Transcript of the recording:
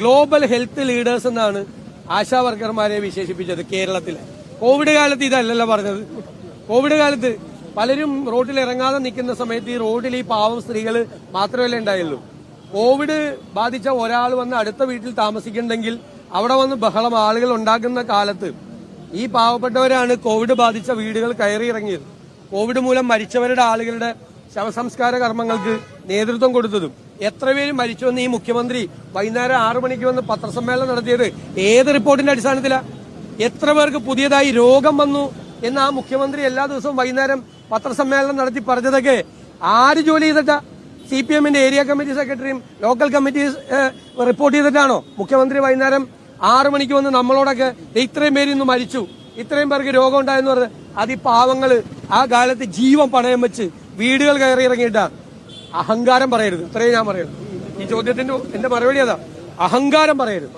Global health leaders എന്നാണ് ആശാ വർക്കർമാരെ വിശേഷിപ്പിച്ചത് കേരളത്തിലെ. കോവിഡ് കാലത്ത് ഇതല്ലല്ലോ പറഞ്ഞത്. കോവിഡ് കാലത്ത് പലരും റോഡിൽ ഇറങ്ങാതെ നിൽക്കുന്ന സമയത്ത് ഈ റോഡിൽ ഈ പാവം സ്ത്രീകൾ മാത്രമല്ലേ ഉണ്ടായുള്ളൂ. കോവിഡ് ബാധിച്ച ഒരാൾ വന്ന് അടുത്ത വീട്ടിൽ താമസിക്കുന്നുണ്ടെങ്കിൽ അവിടെ വന്ന് ബഹളം ആളുകൾ ഉണ്ടാക്കുന്ന കാലത്ത് ഈ പാവപ്പെട്ടവരാണ് കോവിഡ് ബാധിച്ച വീടുകൾ കയറി ഇറങ്ങിയത്. കോവിഡ് മൂലം മരിച്ചവരുടെ ആളുകളുടെ ശവസംസ്കാര കർമ്മങ്ങൾക്ക് നേതൃത്വം കൊടുത്തതും എത്ര പേര് മരിച്ചുവെന്ന് ഈ മുഖ്യമന്ത്രി വൈകുന്നേരം 6 മണിക്ക് വന്ന് പത്രസമ്മേളനം നടത്തിയത് ഏത് റിപ്പോർട്ടിന്റെ അടിസ്ഥാനത്തിലാണ്? എത്ര പേർക്ക് പുതിയതായി രോഗം വന്നു എന്ന് ആ മുഖ്യമന്ത്രി എല്ലാ ദിവസവും വൈകുന്നേരം പത്രസമ്മേളനം നടത്തി പറഞ്ഞതൊക്കെ ആര് ജോലി ചെയ്തിട്ടാ? CPM-ന്റെ ഏരിയ കമ്മിറ്റി സെക്രട്ടറിയും ലോക്കൽ കമ്മിറ്റീസ് റിപ്പോർട്ട് ചെയ്തിട്ടാണോ മുഖ്യമന്ത്രി വൈകുന്നേരം 6 മണിക്ക് വന്ന് നമ്മളോടൊക്കെ ഇത്രയും പേര് ഇന്ന് മരിച്ചു, ഇത്രയും പേർക്ക് രോഗം ഉണ്ടായെന്ന് പറഞ്ഞ് അത് ഈ പാവങ്ങള് ആ കാലത്ത് ജീവൻ പണയം വെച്ച് വീടുകൾ കയറി ഇറങ്ങിയിട്ടാ? അഹങ്കാരം പറയരുത്, ഇത്രയും ഞാൻ പറയുന്നത്. ഈ ചോദ്യത്തിന്റെ എന്റെ മറുപടി അതാ, അഹങ്കാരം പറയരുത്.